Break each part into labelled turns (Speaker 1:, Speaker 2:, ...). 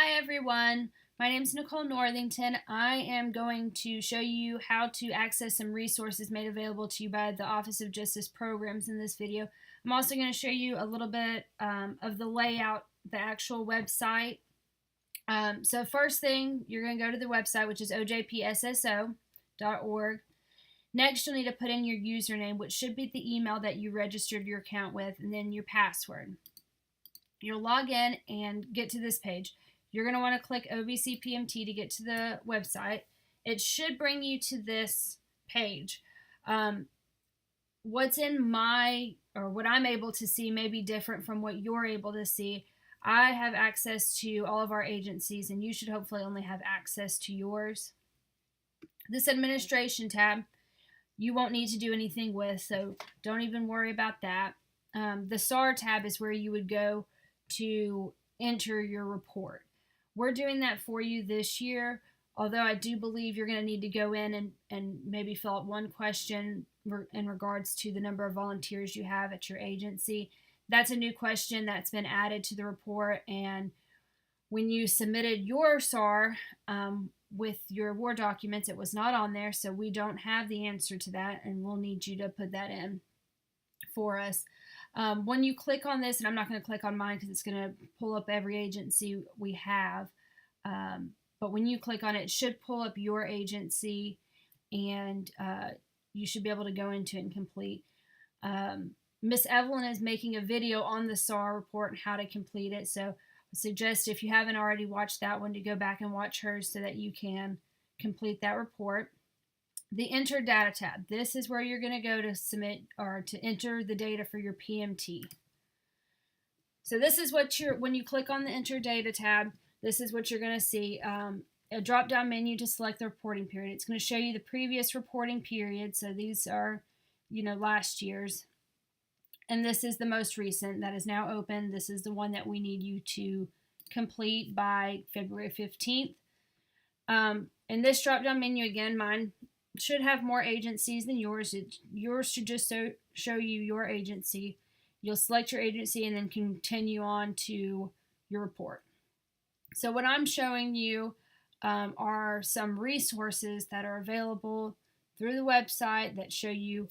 Speaker 1: Hi everyone, my name is Nicole Northington. I am going to show you how to access some resources made available to you by the Office of Justice Programs in this video. I'm also going to show you a little bit of the layout, the actual website. So first thing, you're going to go to the website, which is ojpsso.org. Next, you'll need to put in your username, which should be the email that you registered your account with, and then your password. You'll log in and get to this page. You're going to want to click OVC PMT to get to the website. It should bring you to this page. What's in what I'm able to see may be different from what you're able to see. I have access to all of our agencies, and you should hopefully only have access to yours. This administration tab, you won't need to do anything with, so don't even worry about that. The SAR tab is where you would go to enter your report. We're doing that for you this year, although I do believe you're going to need to go in and maybe fill out one question in regards to the number of volunteers you have at your agency. That's a new question that's been added to the report, and when you submitted your SAR with your award documents, it was not on there, so we don't have the answer to that, and we'll need you to put that in for us. When you click on this, and I'm not going to click on mine because it's going to pull up every agency we have, but when you click on it, it should pull up your agency, and you should be able to go into it and complete. Miss Evelyn is making a video on the SAR report and how to complete it, so I suggest if you haven't already watched that one to go back and watch hers so that you can complete that report. The Enter Data tab. This is where you're going to go to submit or to enter the data for your PMT. So this is what when you click on the Enter Data tab, this is what you're going to see. A drop-down menu to select the reporting period. It's going to show you the previous reporting period. So these are, last year's. And this is the most recent that is now open. This is the one that we need you to complete by February 15th. In this drop-down menu, again, mine should have more agencies than yours. Yours should just show you your agency. You'll select your agency and then continue on to your report. So what I'm showing you are some resources that are available through the website that show you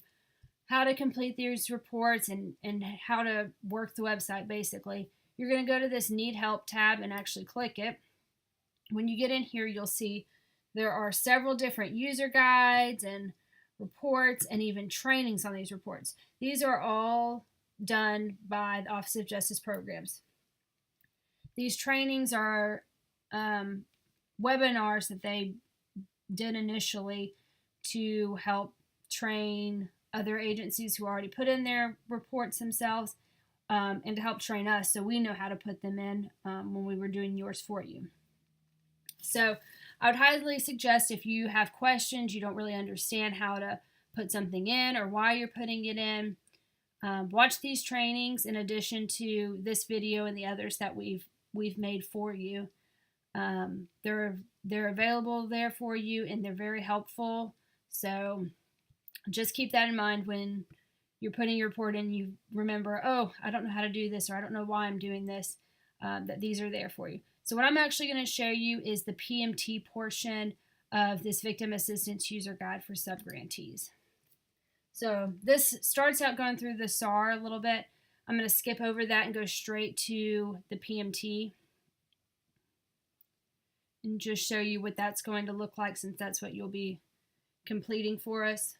Speaker 1: how to complete these reports and how to work the website, basically. You're going to go to this Need Help tab and actually click it. When you get in here, you'll see there are several different user guides and reports and even trainings on these reports. These are all done by the Office of Justice Programs. These trainings are webinars that they did initially to help train other agencies who already put in their reports themselves and to help train us so we know how to put them in when we were doing yours for you. So I would highly suggest if you have questions, you don't really understand how to put something in or why you're putting it in, watch these trainings in addition to this video and the others that we've made for you. They're available there for you and they're very helpful. So just keep that in mind when you're putting your report in. You remember, oh, I don't know how to do this, or I don't know why I'm doing this, that these are there for you. So what I'm actually going to show you is the PMT portion of this Victim Assistance User Guide for Subgrantees. So this starts out going through the SAR a little bit. I'm going to skip over that and go straight to the PMT and just show you what that's going to look like, since that's what you'll be completing for us.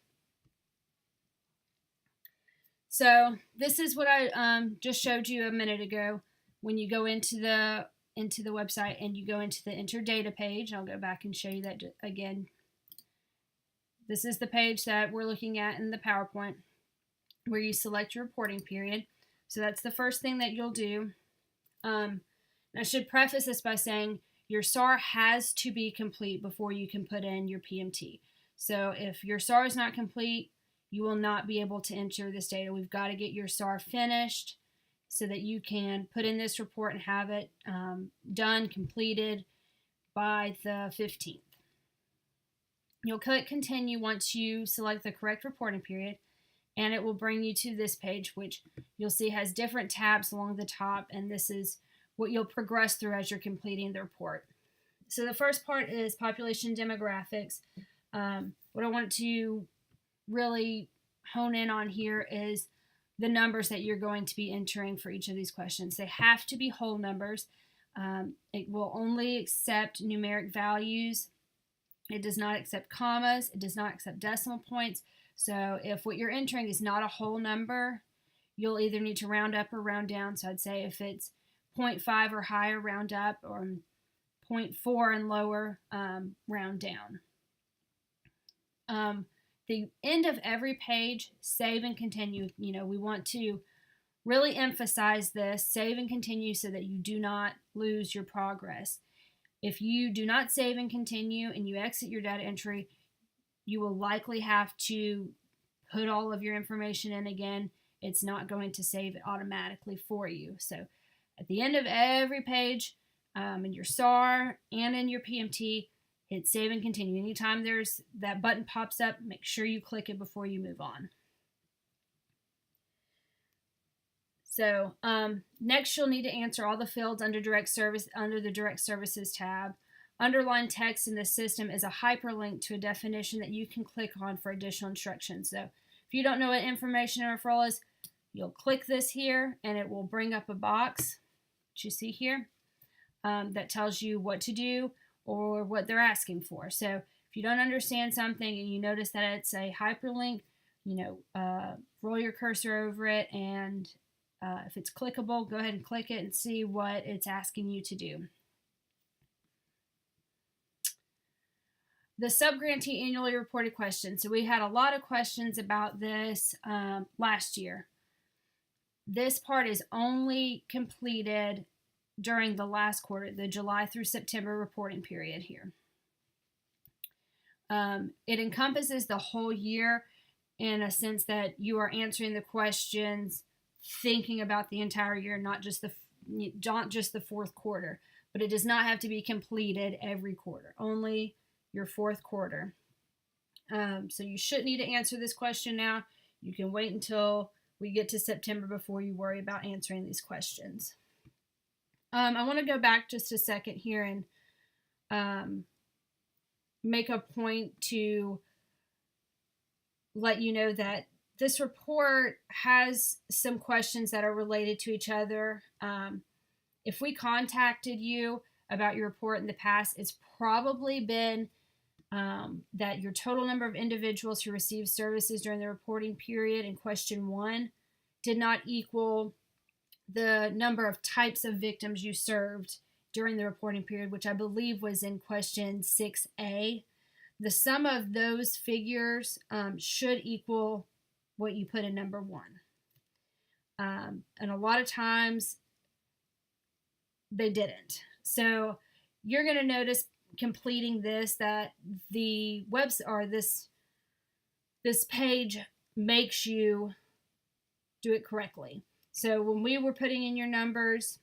Speaker 1: So this is what I just showed you a minute ago. When you go into the website and you go into the Enter Data page, I'll go back and show you that again. This is the page that we're looking at in the PowerPoint where you select your reporting period. So that's the first thing that you'll do. And I should preface this by saying your SAR has to be complete before you can put in your PMT. So if your SAR is not complete, you will not be able to enter this data. We've got to get your SAR finished so that you can put in this report and have it done, completed by the 15th. You'll click continue once you select the correct reporting period, and it will bring you to this page, which you'll see has different tabs along the top, and this is what you'll progress through as you're completing the report. So the first part is population demographics. What I want to really hone in on here is the numbers that you're going to be entering for each of these questions. They have to be whole numbers. It will only accept numeric values. It does not accept commas. It does not accept decimal points. So if what you're entering is not a whole number, you'll either need to round up or round down. So I'd say if it's 0.5 or higher, round up, or 0.4 and lower, round down. The end of every page, save and continue. We want to really emphasize this, save and continue, so that you do not lose your progress. If you do not save and continue and you exit your data entry, you will likely have to put all of your information in again. It's not going to save it automatically for you. So at the end of every page, in your SAR and in your PMT, hit save and continue. Anytime there's that button pops up, make sure you click it before you move on. So next, you'll need to answer all the fields under direct service under the direct services tab. Underlined text in the system is a hyperlink to a definition that you can click on for additional instructions. So if you don't know what information and referral is, you'll click this here and it will bring up a box that you see here that tells you what to do or what they're asking for. So if you don't understand something and you notice that it's a hyperlink, roll your cursor over it, and if it's clickable, go ahead and click it and see what it's asking you to do. The subgrantee annually reported questions. So we had a lot of questions about this last year. This part is only completed during the last quarter, the July through September reporting period here. It encompasses the whole year in a sense that you are answering the questions thinking about the entire year, not just the fourth quarter. But it does not have to be completed every quarter, only your fourth quarter. So you shouldn't need to answer this question now. You can wait until we get to September before you worry about answering these questions. I want to go back just a second here and make a point to let you know that this report has some questions that are related to each other. If we contacted you about your report in the past, it's probably been that your total number of individuals who received services during the reporting period in question 1 did not equal the number of types of victims you served during the reporting period, which I believe was in question 6A. The sum of those figures should equal what you put in number 1. And a lot of times they didn't. So you're going to notice completing this that the website or this page makes you do it correctly. So when we were putting in your numbers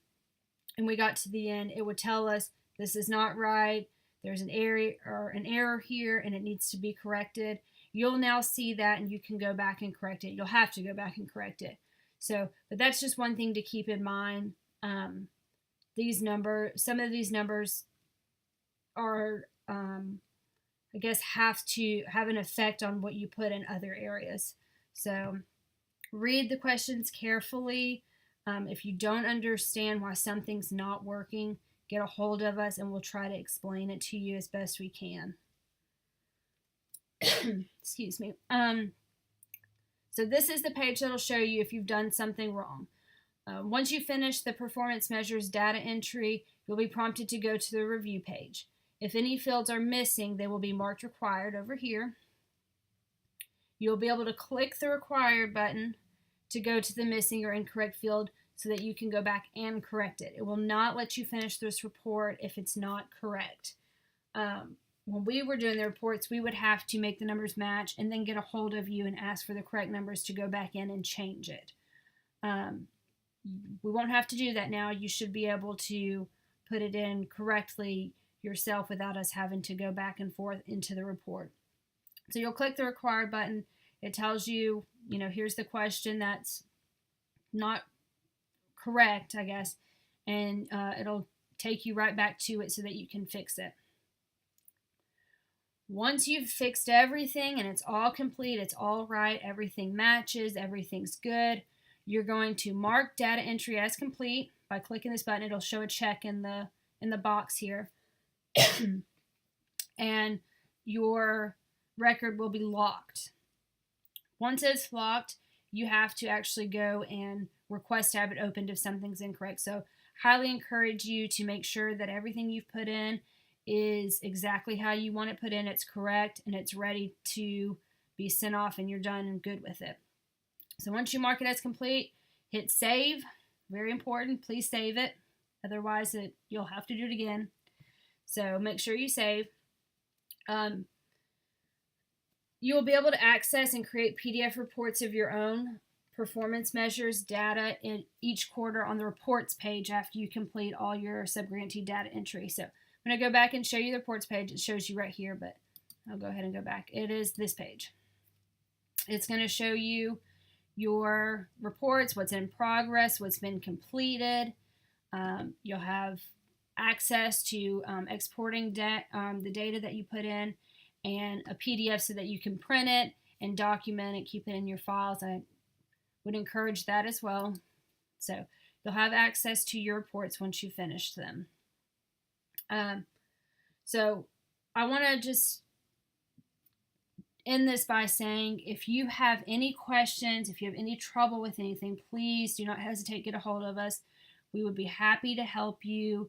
Speaker 1: and we got to the end, it would tell us this is not right. There's an error here and it needs to be corrected. You'll now see that and you can go back and correct it. You'll have to go back and correct it. So, but that's just one thing to keep in mind. Some of these numbers are, I guess, have to have an effect on what you put in other areas. So read the questions carefully. If you don't understand why something's not working, get a hold of us and we'll try to explain it to you as best we can. Excuse me. So this is the page that'll show you if you've done something wrong. Once you finish the performance measures data entry, you'll be prompted to go to the review page. If any fields are missing, they will be marked required over here. You'll be able to click the required button to go to the missing or incorrect field so that you can go back and correct it. It will not let you finish this report if it's not correct. When we were doing the reports, we would have to make the numbers match and then get a hold of you and ask for the correct numbers to go back in and change it. We won't have to do that now. You should be able to put it in correctly yourself without us having to go back and forth into the report. So you'll click the required button. It tells you, here's the question that's not correct, I guess, and it'll take you right back to it so that you can fix it. Once you've fixed everything and it's all complete, it's all right, everything matches, everything's good, you're going to mark data entry as complete by clicking this button. It'll show a check in the box here. And your record will be locked. Once it's locked, you have to actually go and request to have it opened if something's incorrect. So highly encourage you to make sure that everything you've put in is exactly how you want it put in, it's correct, and it's ready to be sent off and you're done and good with it. So once you mark it as complete, hit save. Very important, please save it. Otherwise, you'll have to do it again. So make sure you save. You will be able to access and create PDF reports of your own performance measures data in each quarter on the reports page after you complete all your subgrantee data entry. So I'm going to go back and show you the reports page. It shows you right here, but I'll go ahead and go back. It is this page. It's going to show you your reports, what's in progress, what's been completed. You'll have access to exporting the data that you put in and a PDF so that you can print it and document it, keep it in your files. I would encourage that as well. So you'll have access to your reports once you finish them. So I want to just end this by saying, if you have any questions, if you have any trouble with anything, please do not hesitate to get a hold of us. We would be happy to help you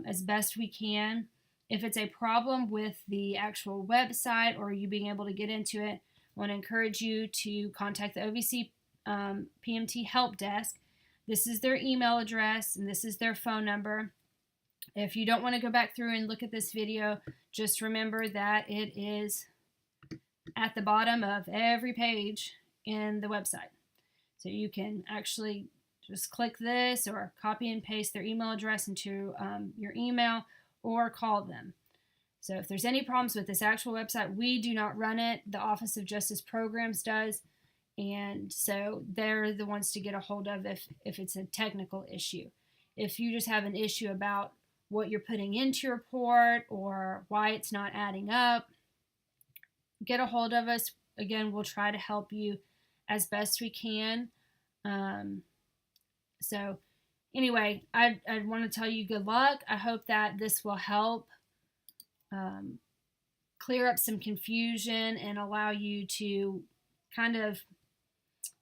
Speaker 1: as best we can. If it's a problem with the actual website or you being able to get into it, I want to encourage you to contact the OVC PMT Help Desk. This is their email address and this is their phone number. If you don't want to go back through and look at this video, just remember that it is at the bottom of every page in the website. So you can actually just click this or copy and paste their email address into your email or call them. So if there's any problems with this actual website, we do not run it. The Office of Justice Programs does. And so they're the ones to get a hold of if it's a technical issue. If you just have an issue about what you're putting into your report or why it's not adding up, get a hold of us. Again, we'll try to help you as best we can. So anyway, I want to tell you good luck. I hope that this will help clear up some confusion and allow you to kind of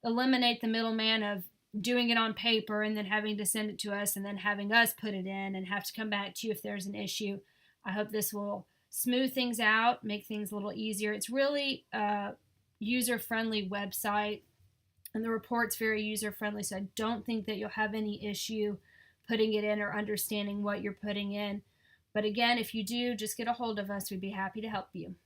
Speaker 1: eliminate the middleman of doing it on paper and then having to send it to us and then having us put it in and have to come back to you if there's an issue. I hope this will smooth things out, make things a little easier. It's really a user-friendly website, and the report's very user-friendly, so I don't think that you'll have any issue putting it in or understanding what you're putting in. But again, if you do, just get a hold of us. We'd be happy to help you.